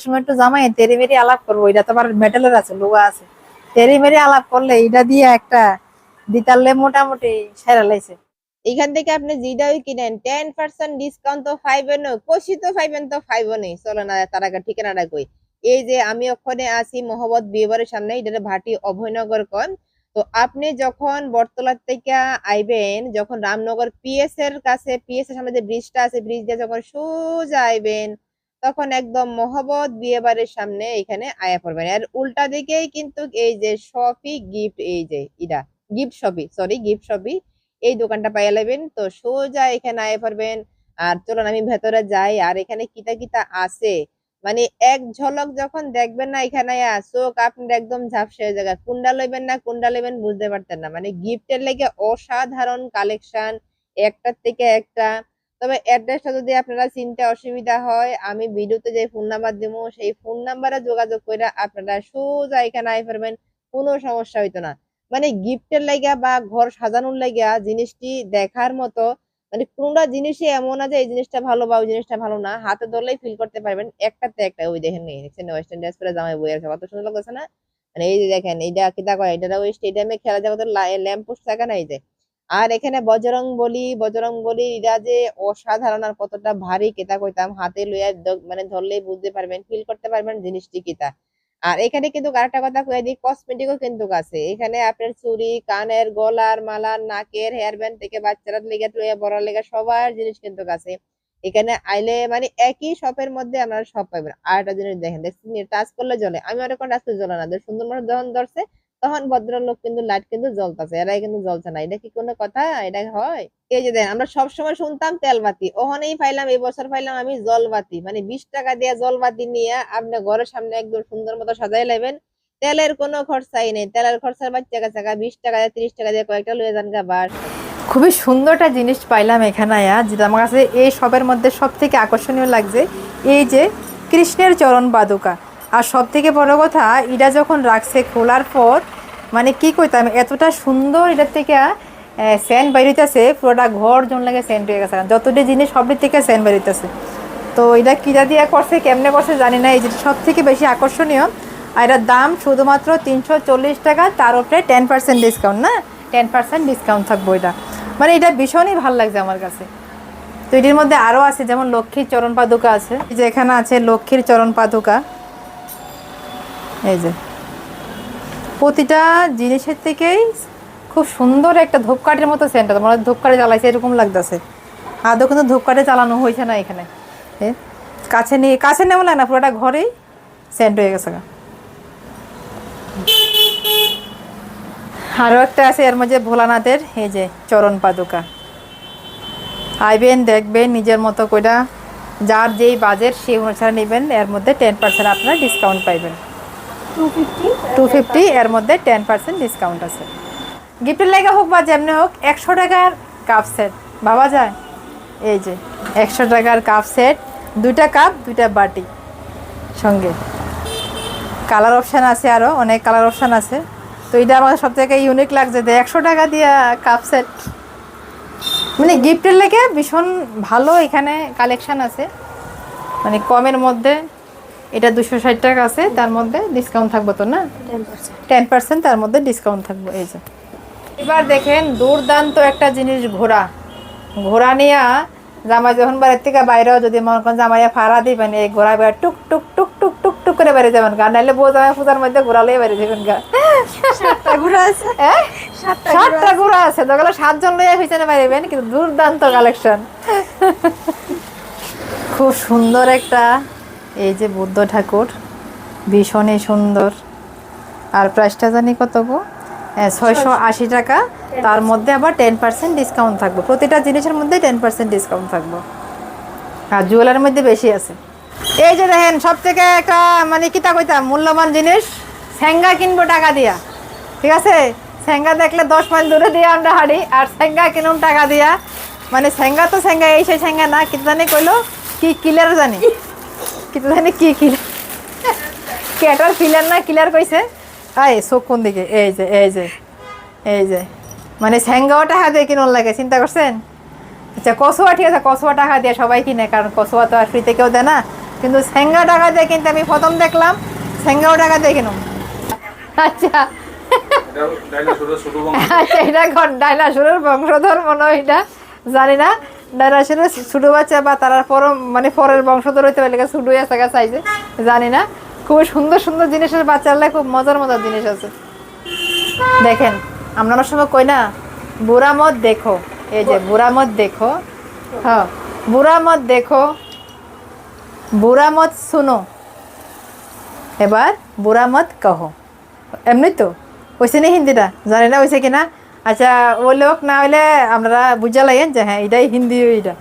সময় একটু জামাই তেরি মেরি আলাপ করবো, এটা তোমার মেটালের আছে, লোগো আছে। তেরি মেরি আলাপ করলে এটা দিয়ে একটা দিতালে মোটামুটি সেরা লাইছে। এখান থেকে আপনি যেটাই কিনেন 10% ডিসকাউন্ট তো পাইবেন, কষি তো পাইবেন, তো পাইবো নেই। চলো না তার আগে ঠিকানাটা কই। এই যে আমি ওখানে আছি মোহাম্মদ বিয়েবাড়ির সামনে, এটা ভাটি অভয়নগর কন। তো আপনি যখন বটতলা থেকে আইবেন, যখন রামনগর পিএস এর কাছে, পিএস এর সামনে যে ব্রিজটা আছে, ব্রিজ দিয়ে যখন সোজা আইবেন, তখন একদম মোহাম্মদ বিয়েবাড়ির সামনে এখানে আয়া পড়বেন। আর উল্টা দিকেই কিন্তু এই যে শপি গিফট, এই যে ইডা গিফট শপি, সরি গিফট শপি, এই দোকানটা পাইয়া লাইবেন। তো সোজা এখানে আয় পারবেন। আর চলুন আমি ভেতরে যাই, আর এখানে কিতা কিতা আছে মানে এক ঝলক যখন দেখবেন না এখানে চোখ আপনার একদম ঝাপসা হয়ে যাবে। কোনটা লইবেন না কোনটা লইবেন বুঝতে পারতেন না, মানে গিফটের লেগে অসাধারণ কালেকশন, একটার থেকে একটা। তবে অ্যাড্রেসটা যদি আপনারা চিনতে অসুবিধা হয়, আমি ভিডিওতে যে ফোন নাম্বার দিব সেই ফোন নাম্বারে যোগাযোগ করে আপনারা সোজা এখানে আয় পারবেন, কোনো সমস্যা হইতো না। মানে গিফটের লাগা বা ঘর সাজানোর লাগা জিনিসটি দেখার মতো, মানে কোনটা জিনিসই এমন না যে এই জিনিসটা ভালো বা ওই জিনিসটা ভালো না, হাতে ধরলেই ফিল করতে পারবেন একটাতে একটা। ওই দেখেন নি দেখছেন ওয়েস্টার্ন ড্রেস পরে জামাই বই আছে, কত সুন্দর লাগছে না? মানে এই যে দেখেন এইটা কিতা কয়, এটা ওই স্টেডিয়ামে খেলা জগতের ল্যাম্প পোস্ট থাকে না, এই যে। আর এখানে বজরং বলি, বজরং বলি এটা যে অসাধারণ আর কতটা ভারী কেতা কইতাম, হাতে লইয়া মানে ধরলেই বুঝতে পারবেন, ফিল করতে পারবেন জিনিসটি কিতা। আর এখানে কিন্তু আরেকটা কথা কয়ে দিই, কসমেটিকও কিন্তু আছে এখানে। আপনার চুড়ি, কানের, গলার মালা, নাকের হেয়ার ব্যান্ড থেকে বাচ্চারা লেগে লইয়া বড় লেগে সবার জিনিস কিন্তু আছে এখানে আইলে। মানে একই শপের মধ্যে আপনারা সব পাবেন। আর একটা জিনিস দেখেন, দেখছেন টাচ করলে জ্বলে, আমি অনেক টাচ করলে জ্বলে না, সুন্দর মানুষ যখন ধরছে তখন ভদ্রলোক কিন্তু লাইট কিন্তু জ্বলতেছে, এরাই কিন্তু জ্বলছে না। এটা কি কোনো কথা? এটা হয়? এই যে দেখেন, আমরা সব সময় শুনতাম তেলবাতি, ওখানেই পাইলাম, এই বছর পাইলাম আমি জলবাতি। মানে 20 টাকা দিয়ে জলবাতি নিয়ে আপনি ঘরের সামনে একদম সুন্দর মতো সাজাই নেবেন। তেলের কোনো খরচাই নেই, তেলের খরচার বাচ্চা কাছে 20 টাকা দিয়ে 30 টাকা দিয়ে কয়েকটা লয়ে যান গা বাস। খুবই সুন্দর একটা জিনিস পাইলাম এখানে, যেটা আমার কাছে এই শপের মধ্যে সব থেকে আকর্ষণীয় লাগছে, এই যে কৃষ্ণের চরণ পাদুকা। আর সব থেকে বড় কথা, এটা যখন রাখছে খোলার পর, মানে কি কইতাম, এতটা সুন্দর এটার থেকে সেন্ট বেরিতেছে, পুরোটা ঘর জন লাগে সেন্ট হয়ে গেছে, যতটি জিনিস সবটির থেকে সেন্ট বেরিতেছে। তো এটা কিরা দিয়া করছে, কেমনে করছে জানি না, এই যেটা সব থেকে বেশি আকর্ষণীয়। আর এটার দাম শুধুমাত্র 340 টাকা, তার উপরে 10% ডিসকাউন্ট, না 10% ডিসকাউন্ট থাকবো এটা। মানে এটা ভীষণই ভালো লাগছে আমার কাছে। তো এটির মধ্যে আরও আছে, যেমন লক্ষ্মীর চরণ পাদুকা আছে, এই যে এখানে আছে লক্ষ্মীর চরণ পাদুকা। এই যে প্রতিটা জিনিসের থেকেই খুব সুন্দর একটা ধূপকাঠির মতো সেন্ট, মানে ধূপকাঠি জ্বালাইছে এরকম লাগতেছে। আদৌ কিন্তু ধূপকাঠি চালানো হয়েছে না এখানে। কাছে নেওয়া লাগে না, পুরোটা ঘরেই সেন্ট হয়ে গেছে। আরও একটা আছে এর মধ্যে ভোলানাথের, এই যে চরণ পাদুকা। আইবেন, দেখবেন, নিজের মতো করে যার যেই বাজেট সেই অনুসারে নেবেন। এর মধ্যে 10% আপনারা ডিসকাউন্ট পাইবেন। 250, এর মধ্যে 10% ডিসকাউন্ট আছে। গিফটের লেগে হোক বা যেমনি হোক, 100 টাকার কাপ সেট ভাবা যায়। এই যে 100 টাকার কাপ সেট, 2টা কাপ 2টা বাটি সঙ্গে। কালার অপশান আছে, আরও অনেক কালার অপশান আছে। তো এটা আমাদের সব থেকে ইউনিক লাগছে যে 100 টাকা দিয়ে কাপ সেট, মানে গিফটের লেগে ভীষণ ভালো এখানে কালেকশান আছে। মানে কমের মধ্যে এটা 260 টাকা আছে, তার মধ্যে ডিসকাউন্ট থাকবো তো না, 10% তার মধ্যে ডিসকাউন্ট থাকবো। এই যে এবার দেখেন দুর্দান্ত একটা জিনিস, ঘোড়া। ঘোড়া নিয়ে জামাই যখন বাড়ির থেকে বাইরেও যদি মনে করেন জামাইয়া ভাড়া দিবেন, এই ঘোড়া বেড়া টুক টুক টুক টুক টুক টুক করে বেড়ে যাবেন গা, নাহলে বউ জামাই পূজার মধ্যে ঘোড়া লিয়ে বেড়ে যাবেন গা। 7টা ঘোড়া আছে, 7টা ঘোড়া আছে, যেগুলো 7 জন লইয়া পিছনে বেরোবেন, কিন্তু দুর্দান্ত কালেকশন। খুব সুন্দর একটা, এই যে বুদ্ধ ঠাকুর, ভীষণই সুন্দর। আর প্রাইসটা জানি কত গো, 680 টাকা। তার মধ্যে আবার 10% ডিসকাউন্ট থাকবে, প্রতিটা জিনিসের মধ্যে 10% ডিসকাউন্ট থাকবো। আর জুয়েলারির মধ্যে বেশি আছে। এই যে দেখেন সব থেকে একটা, মানে কিতা কইতাম, মূল্যবান জিনিস, স্যাঙ্গা কিনবো টাকা দিয়া, ঠিক আছে? স্যাঙ্গা দেখলে 10 মাইল দূরে দিয়ে আমরা হাঁড়ি, আর স্যাঙ্গা কিনুন টাকা দিয়া। মানে স্যাঙ্গা তো স্যাঙ্গা, এই সেই স্যাঙ্গা না, কিন্তু জানি কইলো কি কিলার জানি, কিন্তু জানি কি কিলার, ক্যাটার ফিলার না কিলার কইছে। আয় চোখ কোন দিকে, এই যে এই যে এই যে, মানে স্যাঙ্গাও টাকা দিয়ে কিনুন লাগে, চিন্তা করছেন? আচ্ছা কসুয়া, ঠিক আছে, কসুয়া টাকা দিয়ে সবাই কিনে, কারণ কসুয়া তো আর ফ্রিতে কেউ দেয় না। কিন্তু সেঙ্গা টাকা দিয়ে কিন্তু আমি প্রথম দেখলাম, সেঙ্গাও টাকা দিয়ে কিনুম। আচ্ছা আচ্ছা, এটা ডাইনাসুরের বংশধর মনে হয়, এটা জানি না। ডাইনাসুরের ছোট বাচ্চা বা তারা মানে পরের বংশধর হইতে পারে, ছোট আছে সাইজে, জানি না। খুব সুন্দর সুন্দর জিনিসের বাচ্চারা, খুব মজার মজার জিনিস আছে। দেখেন, আমরা অনেক সময় কই না, বুড়া মত দেখো, এই যে বুড়া মত দেখো, হ্যাঁ বুড়া মত দেখো, বুড়া মত শুনো, এবার বুড়া মত কহো। এমনি তো হয়েছে না হিন্দিটা, জানি না হয়েছে কিনা। আচ্ছা, ও লোক না হলে আপনারা বুঝা লাগেন যে হ্যাঁ এটাই হিন্দি, এইটা।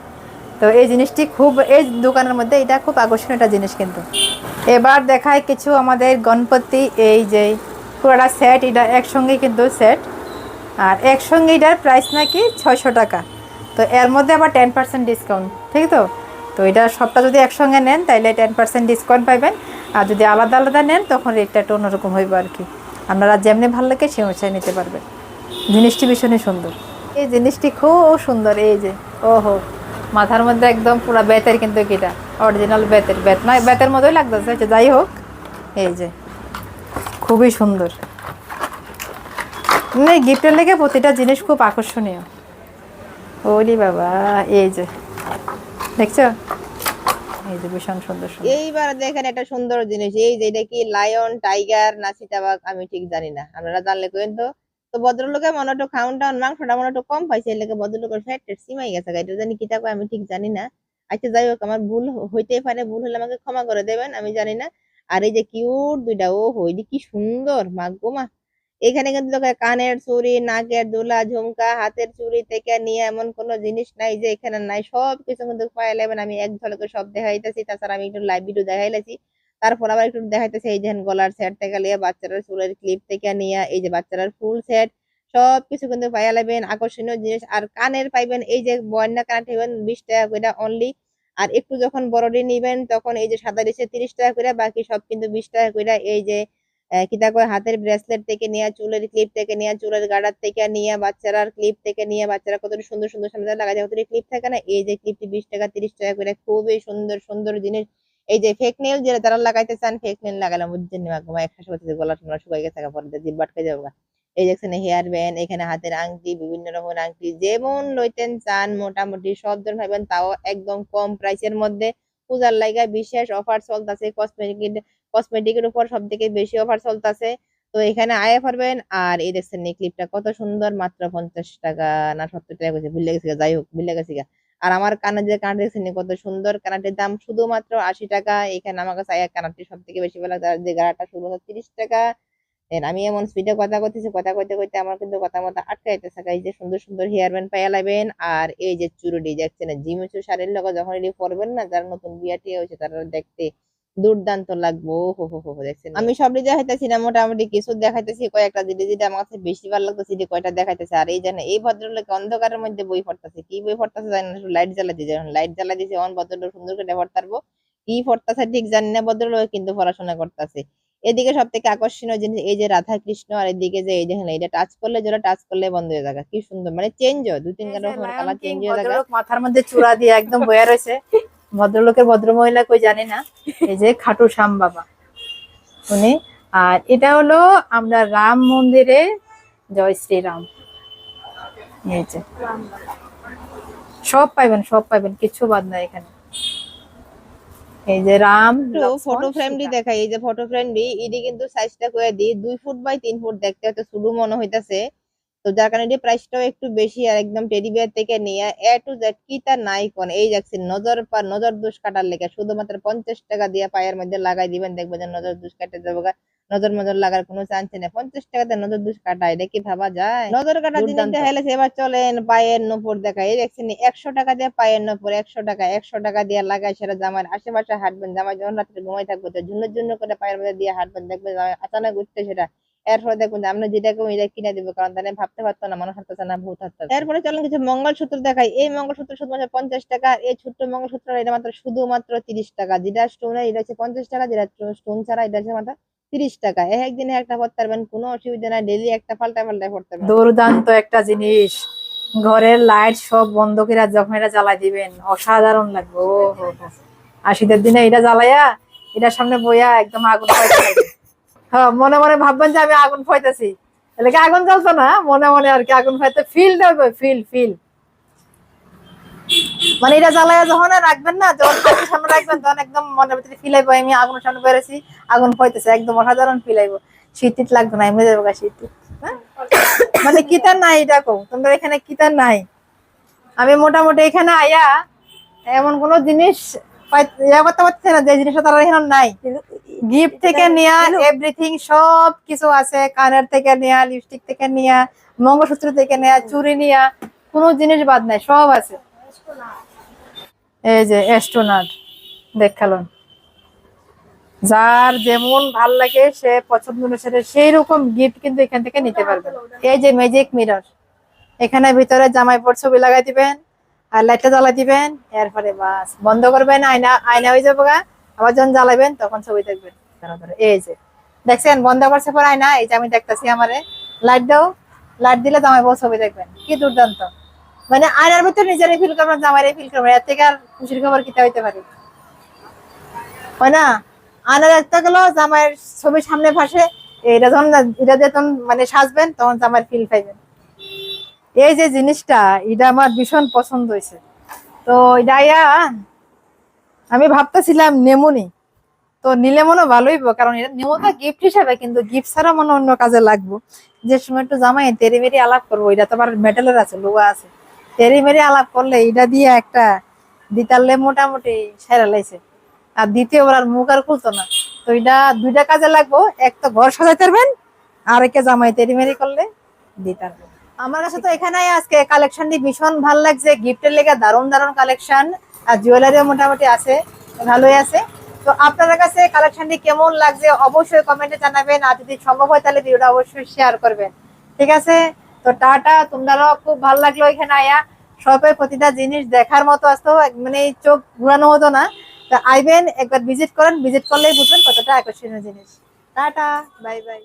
তো এই জিনিসটি খুব, এই দোকানের মধ্যে এটা খুব আকর্ষণীয় একটা জিনিস কিন্তু। এবার দেখায় কিছু আমাদের গণপতি, এই যে পুরোটা সেট, এটা একসঙ্গে কিন্তু সেট, আর একসঙ্গে এটার প্রাইস নাকি 600 টাকা। তো এর মধ্যে আবার 10% ডিসকাউন্ট, ঠিক তো। তো এটা সবটা যদি একসঙ্গে নেন তাহলে 10% ডিসকাউন্ট পাইবেন, আর যদি আলাদা আলাদা নেন তখন রেটটা একটু অন্যরকম হইব আর কি। আপনারা যেমনি ভালো লাগে সে অনুসারে নিতে পারবেন। জিনিসটি ভীষণই সুন্দর, এই জিনিসটি খুব সুন্দর। এই যে ওহো, মাথার মধ্যে একদম পুরো বেতের, কিন্তু এটা অরিজিনাল বেতের, বেত নয়, বেতের মতোই লাগতেছে। যাই হোক, এই যে খুবই সুন্দর। গিফটের লেগে প্রতিটা জিনিস খুব আকর্ষণীয়। ওলি বাবা, এই যে দেখছো, এই যে ভীষণ সুন্দর সুন্দর। এইবার দেখেন একটা সুন্দর জিনিস, এই যে এটা কি লায়ন, টাইগার না চিতাবাঘ আমি ঠিক জানি না, আপনারা জানলে কেন তো। তো ভদ্রলোকে মনে একটু খাউন মাংসটা মনে একটু কম পাইছে, এর লেগে ভদ্রলোকের ফ্যাট সিমাই গেছে, এটা জানি কিটা কয় আমি ঠিক জানি না। আচ্ছা যাই হোক, আমার ভুল হইতেই পারে, ভুল হলে আমাকে ক্ষমা করে দেবেন, আমি জানি না। আর এই যে কিউট দুইটা, ও হইলি কি সুন্দর, মা গো মা। এখানে কিন্তু তোকে কানের চুড়ি, নাকের দুলা, ঝুমকা, হাতের চুড়ি থেকে নিয়ে এমন কোনো জিনিস নাই যে এখানে নাই, সব কিছু কিন্তু পাওয়া যাবেন। আমি এক ঝলকে সব দেখাইতেছি, তাছাড়া আমি একটু লাইভ ভিডিও দেখাইলেছি, তারপর আবার একটু দেখাইতেছি। এই যে গলার সেট থেকে নিয়ে বাচ্চারা চুলের ক্লিপ থেকে নিয়ে এই যে বাচ্চারার ফুল সেট, সব কিছু কিন্তু পাইয়া যাবেন, আকর্ষণীয় জিনিস। আর কানের পাইবেন এই যে বন্যা কানের পাইবেন 20 টাকা করে অনলি। আর একটু যখন বড়ডি নিবেন তখন এই যে সাদা ডিসে 30 টাকা করে, বাকি সব কিন্তু 20 টাকা করে। এই যে কিতা কয়, হাতের ব্রেসলেট থেকে নিয়ে, চুলের ক্লিপ থেকে নিয়ে, চুলের গার্ডার থেকে নিয়ে, বাচ্চারার ক্লিপ থেকে নিয়ে, বাচ্চারা কত সুন্দর সুন্দর সামনে লাগা যায়, কত ক্লিপ থাকে না, এই যে ক্লিপটি 20 টাকা 30 টাকা করে, খুবই সুন্দর সুন্দর জিনিস। এই যে ফেক নেল যেটা তারা লাগাইতে চান, ফেক নেল লাগালাম বুঝছেন না, একসাথে সাথে গলা টলা শুকাই গেছে, পরে জিভ বাটকে যাবো। এই দেখছেন হেয়ার ব্যান্ড, এখানে হাতের আংটি, বিভিন্ন রকমের আংটি, যেমন লইতেন চান মোটামুটি সব ধরনের পাবেন, তাও একদম কম প্রাইসের মধ্যে। পূজার লাইগা বিশেষ অফার চলতেছে, কসমেটিকের উপর সব থেকে বেশি অফার চলতেছে। তো এখানে আয়া পারবেন। আর এই দেখছেন এই ক্লিপটা কত সুন্দর, মাত্র 50 টাকা না 70 টাকা কইছে, ভুলে গেছি, যাই হোক ভুলে গেছি। আর আমার কানে যে কান দেখছেন কত সুন্দর, কানাটির দাম শুধুমাত্র 80 টাকা। এখানে আমার কাছে আয়া কানাটি সব থেকে বেশি ভালো লাগে, যে গাড়াটা শুরু হচ্ছে 30 টাকা। আমি এমন স্পিডে কথা কইতেছি, কথা কইতে কইতে আমার কিন্তু কথা মতো আটকাইতেছে। এই যে সুন্দর সুন্দর হেয়ার ব্যান্ড পাইয়া লাইবেন। আর এই যে চুরুডি দেখছেন, জিমিচু শাড়ির লগে যখন এটি পরবেন না, যারা নতুন বিয়া টিয়া হয়েছে তারা দেখতে দুর্দান্ত লাগবো। হো হো হো হো, দেখছেন আমি সব দেখাইতেছি না, মোটামুটি কিছু দেখাইতেছি, কয়েকটা জিনিস যেটা আমার কাছে বেশি ভালো লাগতেছে যে কয়টা দেখাইতেছে। আর এই জানে এই ভদ্রলোক অন্ধকারের মধ্যে বই পড়তেছে, কি বই পড়তেছে জানি না, লাইট জ্বালা দিয়ে, যখন লাইট জ্বালা দিয়েছে অন ভদ্রলোক সুন্দর করে পড়তারবো, কি পড়তেছে ঠিক জানি না, ভদ্রলোক কিন্তু পড়াশোনা করতেছে। এদিকে সব থেকে আকর্ষণীয় জিনিস এই যে রাধা কৃষ্ণ, আর এদিকে যে এই দেখেন এটা টাচ করলে, যেটা টাচ করলে বন্ধ হয়ে যাবে, কি সুন্দর, মানে চেঞ্জ হয়, দুই তিন রকমের কালার চেঞ্জ হয়ে যাবে। ভদ্রলোক মাথার মধ্যে চূড়া দিয়ে একদম বয়া রয়েছে, ভদ্রলোকের ভদ্র মহিলা কই জানি না। এই যে খাটু শ্যাম বাবা উনি। আর এটা হলো আমরা রাম মন্দিরে, জয় শ্রীরাম। এই যে সব পাইবেন, সব পাইবেন, কিছু বাদ নাই এখানে। এই যে রাম, ফটো ফ্রেমটি দেখাই, এই যে ফটো ফ্রেমটি এটি কিন্তু সাইজটা করে দিই 2 ফুট বাই 3 ফুট, দেখতে হয়তো শুরু মনে হইতাছে। তো যার কারণে এটি প্রাইসটাও একটু বেশি। আর একদম টেডি বিয়ার থেকে নিয়ে এ টু জেড কি তার নাই কোন, এই দেখছেন নজর দোষ কাটার লেগে শুধুমাত্র 50 টাকা দিয়ে পায়ের মধ্যে লাগাই দিবেন, দেখবেন যে নজর দোষ কাটে যাবে। নজর মজর লাগার কোনো চান্স নেই, 50 টাকাতে নজর দোষ কাটা, এটা কি ভাবা যায়? নজর কাটা জিনিস দেখাইলে এবার চলেন পায়ের নপুর দেখাই, এই দেখছেন 100 টাকা দিয়ে পায়ের নপুর, 100 টাকা দিয়ে লাগাই, সেটা জামার আশেপাশে হাঁটবেন, জামাই যখন রাত্রে ঘুমাই থাকবে তো ঝুন্ন করে পায়ের মধ্যে দিয়ে হাঁটবেন, দেখবেন জামাই আচানক উঠতে সেটা। এরপরে দেখুন যে আমরা যেটা কেউ এটা কিনে দিবো, কারণ তাহলে ভাবতে পারতো না, মানুষ হাঁটতেছে না, ভূত হাঁটতেছে। এরপরে চলেন কিছু মঙ্গলসূত্র দেখাই, এই মঙ্গলসূত্র শুধুমাত্র 50 টাকা। এই ছোট্ট মঙ্গলসূত্র এটা মাত্র শুধুমাত্র 30 টাকা, যেটা স্টোন এটা হচ্ছে 50 টাকা, যেটা স্টোন ছাড়া এটা হচ্ছে মাত্র 30 টাকা। একদিনে একটা পড়তে পারবেন, কোনো অসুবিধা নাই, ডেইলি একটা পাল্টায় পড়তে পারবেন। দুর্দান্ত একটা জিনিস, ঘরের লাইট সব বন্ধ করে যখন এটা জ্বালাই দিবেন অসাধারণ লাগবে। ও হো হো, আর শীতের দিনে এটা জ্বালাইয়া এটার সামনে বইয়া একদম আগুন ফাইতে থাকবে। হ্যাঁ, মনে মনে ভাববেন যে আমি আগুন ফাইতেছি, তাহলে কি আগুন জ্বলতো না, মনে মনে আর কি আগুন ফাইতে ফিল দেবে, ফিল ফিল। মানে এটা জ্বালাইয়া যখন রাখবেন না, যখন চোখের সামনে রাখবেন তখন একদম মনের ভিতরে ফিল আইবো আমি আগুনের সামনে বেরোছি, আগুন ফাইতেছে, একদম অসাধারণ ফিল আইবো। শীত টিট লাগবে না, এমনি যাবো শীত টিট। হ্যাঁ? মানে কিতার নাই এটা কো, তোমরা এখানে কিতার নাই। আমি মোটামুটি এখানে আয়া এমন কোন জিনিস ইয়া করতে পারছে না যে জিনিসটা তারা এখানে নাই। গিফট থেকে নেয়া এভরিথিং সব কিছু আছে, কানের থেকে নেয়া, লিপস্টিক থেকে নেয়া, মঙ্গলসূত্র থেকে নেয়া, চুড়ি নেয়া, কোনো জিনিস বাদ নাই, সব আছে। এই যে অ্যাস্ট্রোনট দেখালন, যার যেমন ভাল লাগে সে পছন্দ অনুসারে সেই রকম গিফট কিন্তু এখান থেকে নিতে পারবে। এই যে ম্যাজিক মিরর, এখানে ভিতরে জামাই পর ছবি লাগাই দিবেন আর লাইটটা জ্বালাই দিবেন, এরপরে বাস বন্ধ করবেন, আয়না আয়না হয়ে যাবো গা, আবার যখন জ্বালাবেন তখন ছবি দেখবেন। এই যে দেখছেন বন্ধ করছে পর আয়না, এই যে আমি দেখতেছি আমারে লাইট দাও, লাইট দিলে জামাই বউ ছবি দেখবেন, কি দুর্দান্ত। মানে আয়নার ভিতরে নিজেরই ফিল করবেন, জামাইরে ফিল করবেন, এর থেকে আর খুশির খবর কিতা হইতে পারে, হয় না? আয়না দেখতে গেল জামাইয়ের ছবির সামনে ভাসে, এটা যখন এটা দিয়ে তখন মানে সাজবেন তখন জামাইয়ের ফিল পাইবেন। এই যে জিনিসটা এটা আমার ভীষণ পছন্দ হয়েছে। তো এটা আমি ভাবতেছিলাম নেমুনি, তো নিলে মনে ভালোই, কারণ এটা নেমো তো গিফট হিসাবে, কিন্তু গিফট ছাড়া মনে অন্য কাজে লাগবো। যে সময় একটু জামাই তেরি মেরি আলাপ করবো, এটা তো আবার মেটালের আছে, লোহা আছে, তেরি মেরি আলাপ করলে এটা দিয়ে একটা দিতালে মোটামুটি সেরা লাইছে। আর দ্বিতীয়বার আর মুখ আর খুলতো না। তো এটা দুইটা কাজে লাগবো, এক তো ঘর সাজাইতে পারবেন, আর একে জামাই তেরি মেরি করলে দিতে পারবেন। আমার কাছে তো এখানে আজকে কালেকশনটি ভীষণ ভালো লাগছে, গিফটের লেগে দারুণ দারুণ কালেকশন, আর জুয়েলারিও মোটামুটি আছে, ভালোই আছে। তো আপনাদের কাছে কালেকশনটি কেমন লাগছে অবশ্যই কমেন্টে জানাবেন, আর যদি সম্ভব হয় তাহলে ভিডিওটা অবশ্যই শেয়ার করবেন। ঠিক আছে, তো টাটা, তোমরাও খুব ভালো লাগলো এখানে আয়া, সবের প্রতিটা জিনিস দেখার মতো আসতো, মানে চোখ ঘুরানো হতো না। তো আইবেন একবার ভিজিট করেন, ভিজিট করলেই বুঝবেন কতটা আকর্ষণীয় জিনিস। Tata, bye bye.